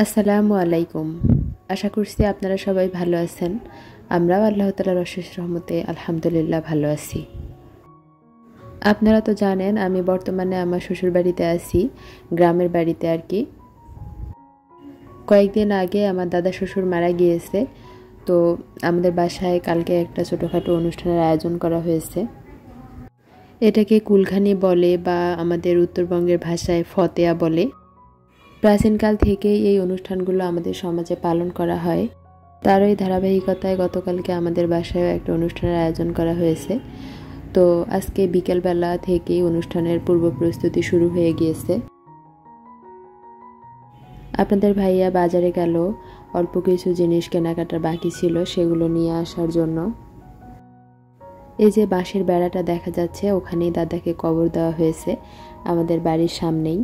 আসসালামু আলাইকুম। আশা করছি আপনারা সবাই ভালো আছেন। আমরাও আল্লাহ তাআলার অশেষ রহমতে আলহামদুলিল্লাহ ভালো আছি। আপনারা তো জানেন আমি বর্তমানে আমার শ্বশুরবাড়িতে আছি, গ্রামের বাড়িতে আর কি। কয়েকদিন আগে আমার দাদা শ্বশুর মারা গিয়েছে, তো আমাদের বাসায় কালকে একটা ছোটোখাটো অনুষ্ঠানের আয়োজন করা হয়েছে। এটাকে কুলখানি বলে বা আমাদের উত্তরবঙ্গের ভাষায় ফতেয়া বলে। প্রাচীনকাল থেকেই এই অনুষ্ঠানগুলো আমাদের সমাজে পালন করা হয়। তারই ধারাবাহিকতায় গতকালকে আমাদের বাসায় একটা অনুষ্ঠানের আয়োজন করা হয়েছে। তো আজকে বিকেলবেলা থেকেই অনুষ্ঠানের পূর্ব প্রস্তুতি শুরু হয়ে গিয়েছে। আপনাদের ভাইয়া বাজারে গেল, অল্প কিছু জিনিস কেনাকাটার বাকি ছিল সেগুলো নিয়ে আসার জন্য। এই যে বাঁশের বেড়াটা দেখা যাচ্ছে, ওখানেই দাদাকে কবর দেওয়া হয়েছে আমাদের বাড়ির সামনেই।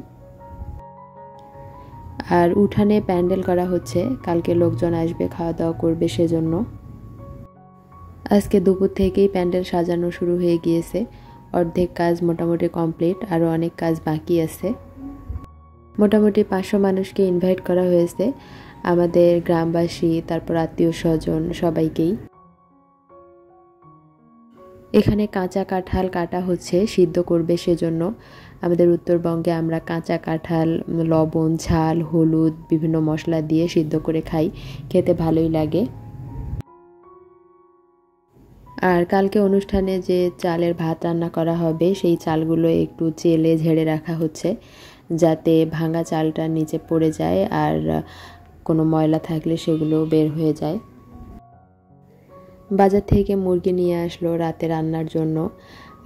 আর উঠানে প্যান্ডেল করা হচ্ছে, কালকে লোকজন আসবে, খাওয়া দাওয়া করবে সেজন্য। আজকে দুপুর থেকেই প্যান্ডেল সাজানো শুরু হয়ে গিয়েছে। অর্ধেক কাজ মোটামুটি কমপ্লিট, আরও অনেক কাজ বাকি আছে। মোটামুটি 500 মানুষকে ইনভাইট করা হয়েছে, আমাদের গ্রামবাসী, তারপর আত্মীয় স্বজন সবাইকেই। এখানে কাঁচা কাঁঠাল কাটা হচ্ছে, সিদ্ধ করবে সেজন্য। আমাদের উত্তরবঙ্গে আমরা কাঁচা কাঁঠাল লবণ, ঝাল, হলুদ, বিভিন্ন মশলা দিয়ে সিদ্ধ করে খাই, খেতে ভালোই লাগে। আর কালকে অনুষ্ঠানে যে চালের ভাত রান্না করা হবে সেই চালগুলো একটু চেলে ঝেড়ে রাখা হচ্ছে, যাতে ভাঙা চালটা নিচে পড়ে যায় আর কোনো ময়লা থাকলে সেগুলো বের হয়ে যায়। বাজার থেকে মুরগি নিয়ে আসলো রাতে রান্নার জন্য।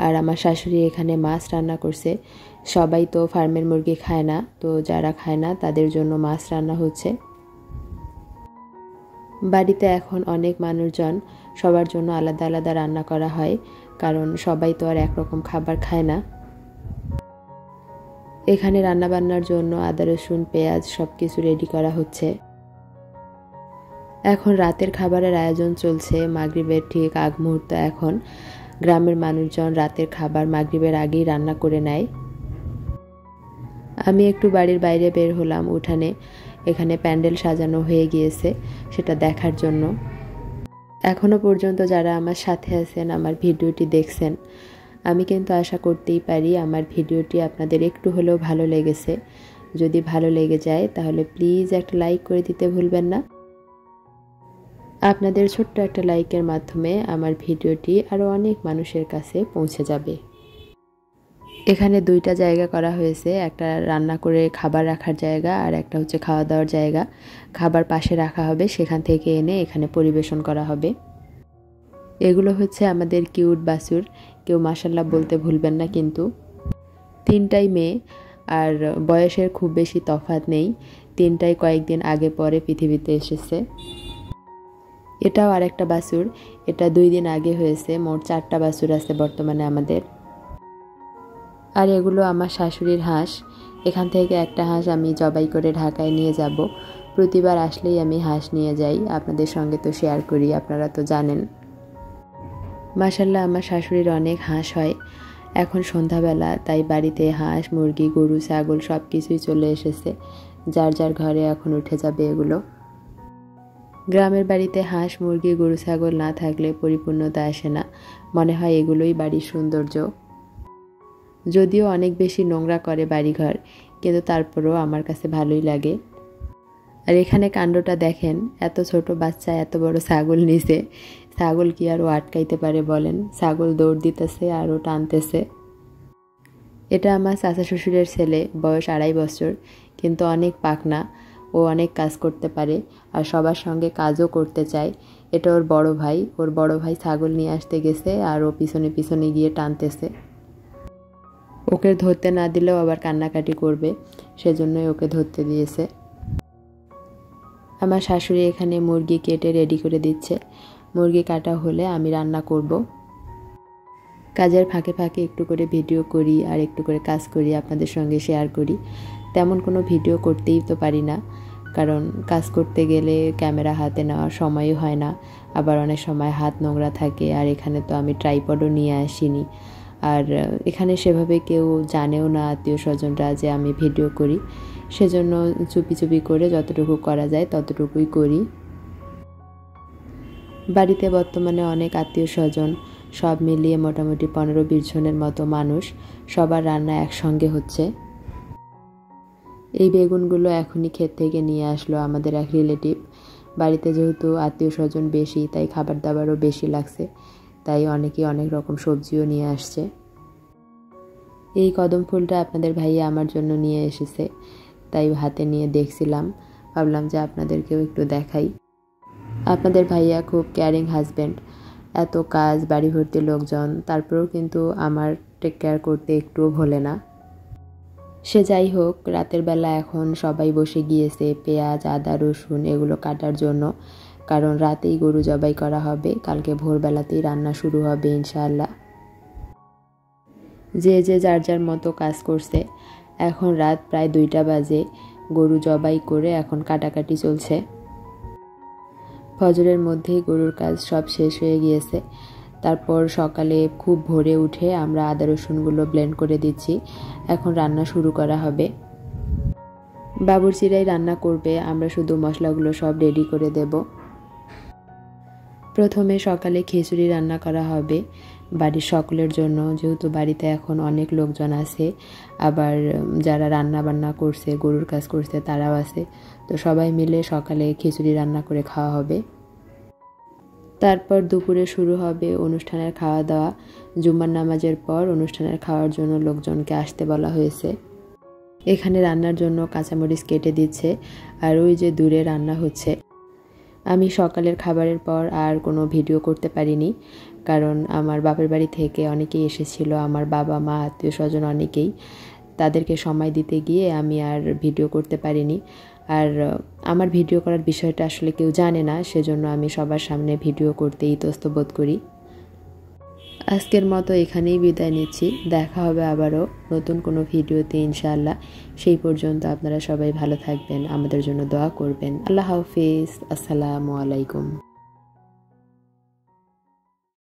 আর আমার শাশুড়ি এখানে মাছ রান্না করছে। সবাই তো ফার্মের মুরগি খায় না, তো যারা খায় না তাদের জন্য মাছ রান্না হচ্ছে। বাড়িতে এখন অনেক মানুষজন, সবার জন্য আলাদা আলাদা রান্না করা হয়, কারণ সবাই তো আর একরকম খাবার খায় না। এখানে রান্নাবান্নার জন্য আদা রসুন পেঁয়াজ সব কিছু রেডি করা হচ্ছে। এখন রাতের খাবারের আয়োজন চলছে, মাগরিবের ঠিক আগ মুহূর্ত। এখন গ্রামের মানুষজন রাতের খাবার মাগরিবের আগেই রান্না করে নেয়। আমি একটু বাড়ির বাইরে বের হলাম উঠানে, এখানে প্যান্ডেল সাজানো হয়ে গিয়েছে সেটা দেখার জন্য। এখনও পর্যন্ত যারা আমার সাথে আছেন, আমার ভিডিওটি দেখছেন, আমি কিন্তু আশা করতেই পারি আমার ভিডিওটি আপনাদের একটু হলেও ভালো লেগেছে। যদি ভালো লেগে যায় তাহলে প্লিজ একটা লাইক করে দিতে ভুলবেন না। আপনাদের ছোট্ট একটা লাইকের মাধ্যমে আমার ভিডিওটি আরও অনেক মানুষের কাছে পৌঁছে যাবে। এখানে দুইটা জায়গা করা হয়েছে, একটা রান্না করে খাবার রাখার জায়গা আর একটা হচ্ছে খাওয়া দাওয়ার জায়গা। খাবার পাশে রাখা হবে, সেখান থেকে এনে এখানে পরিবেশন করা হবে। এগুলো হচ্ছে আমাদের কিউট বাছুর, কেউ মাশাল্লাহ বলতে ভুলবেন না কিন্তু। তিনটাই মেয়ে, আর বয়সের খুব বেশি তফাৎ নেই, তিনটাই কয়েকদিন আগে পরে পৃথিবীতে এসেছে। এটাও আরেকটা বাছুর, এটা 2 দিন আগে হয়েছে। মোট 4টা বাছুর আছে বর্তমানে আমাদের। আর এগুলো আমার শাশুড়ির হাঁস। এখান থেকে একটা হাঁস আমি জবাই করে ঢাকায় নিয়ে যাব। প্রতিবার আসলেই আমি হাঁস নিয়ে যাই, আপনাদের সঙ্গে তো শেয়ার করি, আপনারা তো জানেন। মাশাল্লাহ আমার শাশুড়ির অনেক হাঁস হয়। এখন সন্ধ্যাবেলা, তাই বাড়িতে হাঁস, মুরগি, গরু, ছাগল সব কিছুই চলে এসেছে। যার যার ঘরে এখন উঠে যাবে এগুলো। গ্রামের বাড়িতে হাঁস, মুরগি, গরু, ছাগল না থাকলে পরিপূর্ণতা আসে না, মনে হয় এগুলোই বাড়ির সৌন্দর্য। যদিও অনেক বেশি নোংরা করে বাড়িঘর, কিন্তু তারপরেও আমার কাছে ভালোই লাগে। আর এখানে কাণ্ডটা দেখেন, এত ছোট বাচ্চা এত বড় ছাগল নিছে। ছাগল কি আর ও আটকাইতে পারে বলেন? ছাগল দৌড় দিতেছে আর ও টানতেছে। এটা আমার চাচা শ্বশুরের ছেলে, বয়স 2.5 বছর, কিন্তু অনেক পাকনা। ও অনেক কাজ করতে পারে আর সবার সঙ্গে কাজও করতে চায়। এটা ওর বড় ভাই, ওর বড় ভাই ছাগল নিয়ে আসতে গেছে আর ও পিছনে পিছনে গিয়ে টানতেছে। ওকে ধরতে না দিলেও আবার কান্নাকাটি করবে, সেজন্যই ওকে ধরতে দিয়েছে। আমার শাশুড়ি এখানে মুরগি কেটে রেডি করে দিচ্ছে। মুরগি কাটা হলে আমি রান্না করব। কাজের ফাঁকে ফাঁকে একটু করে ভিডিও করি আর একটু করে কাজ করি, আপনাদের সঙ্গে শেয়ার করি। তেমন কোনো ভিডিও করতেই তো পারি না, কারণ কাজ করতে গেলে ক্যামেরা হাতে নেওয়ার সময়ও হয় না, আবার অনেক সময় হাত নোংরা থাকে। আর এখানে তো আমি ট্রাইপডও নিয়ে আসিনি, আর এখানে সেভাবে কেউ জানেও না আত্মীয় স্বজনরা যে আমি ভিডিও করি, সেজন্য চুপি চুপি করে যতটুকু করা যায় ততটুকুই করি। বাড়িতে বর্তমানে অনেক আত্মীয় স্বজন, সব মিলিয়ে মোটামুটি 15-20 জনের মতো মানুষ, সবার রান্না একসঙ্গে হচ্ছে। এই বেগুনগুলো এখনই ক্ষেত থেকে নিয়ে আসলো আমাদের এক রিলেটিভ। বাড়িতে যেহেতু আত্মীয় স্বজন বেশি, তাই খাবার দাবারও বেশি লাগছে, তাই অনেকেই অনেক রকম সবজিও নিয়ে আসছে। এই কদম ফুলটা আপনাদের ভাইয়া আমার জন্য নিয়ে এসেছে, তাই হাতে নিয়ে দেখছিলাম, ভাবলাম যে আপনাদেরকেও একটু দেখাই। আপনাদের ভাইয়া খুব কেয়ারিং হাজব্যান্ড, এত কাজ, বাড়ি ভর্তি লোকজন, তারপরেও কিন্তু আমার টেক কেয়ার করতে একটুও ভোলে না। সে যাই হোক, রাতের বেলা এখন সবাই বসে গিয়েছে পেঁয়াজ, আদা, রসুন এগুলো কাটার জন্য, কারণ রাতেই গরু জবাই করা হবে, কালকে ভোরবেলাতেই রান্না শুরু হবে ইনশাআল্লাহ। যে যে যার যার মতো কাজ করছে। এখন রাত প্রায় 2টা বাজে, গরু জবাই করে এখন কাটাকাটি চলছে। ফজরের মধ্যেই গরুর কাজ সব শেষ হয়ে গিয়েছে। তারপর সকালে খুব ভোরে উঠে আমরা আদা রসুনগুলো ব্লেন্ড করে দিচ্ছি, এখন রান্না শুরু করা হবে। বাবুর্চিরাই রান্না করবে, আমরা শুধু মশলাগুলো সব রেডি করে দেব। প্রথমে সকালে খিচুড়ি রান্না করা হবে বাড়ির সকলের জন্য, যেহেতু বাড়িতে এখন অনেক লোকজন আছে, আবার যারা রান্না বান্না করছে, গরুর কাজ করছে তারাও আছে, তো সবাই মিলে সকালে খিচুড়ি রান্না করে খাওয়া হবে। তারপর দুপুরে শুরু হবে অনুষ্ঠানের খাওয়া দাওয়া। জুম্মার নামাজের পর অনুষ্ঠানের খাওয়ার জন্য লোকজনকে আসতে বলা হয়েছে। এখানে রান্নার জন্য কাঁচামরিচ কেটে দিচ্ছে, আর ওই যে দূরে রান্না হচ্ছে। আমি সকালের খাবারের পর আর কোনো ভিডিও করতে পারিনি, কারণ আমার বাপের বাড়ি থেকে অনেকেই এসেছিল, আমার বাবা মা আত্মীয় স্বজন অনেকেই, তাদেরকে সময় দিতে গিয়ে আমি আর ভিডিও করতে পারিনি। আর আমার ভিডিও করার বিষয়টা আসলে কেউ জানে না, সেজন্য আমি সবার সামনে ভিডিও করতে ইতস্ত বোধ করি। আজকের মতো এখানেই বিদায় নিচ্ছি, দেখা হবে আবারও নতুন কোনো ভিডিওতে ইনশাআল্লাহ। সেই পর্যন্ত আপনারা সবাই ভালো থাকবেন, আমাদের জন্য দোয়া করবেন। আল্লাহ হাফেজ, আসসালামু আলাইকুম।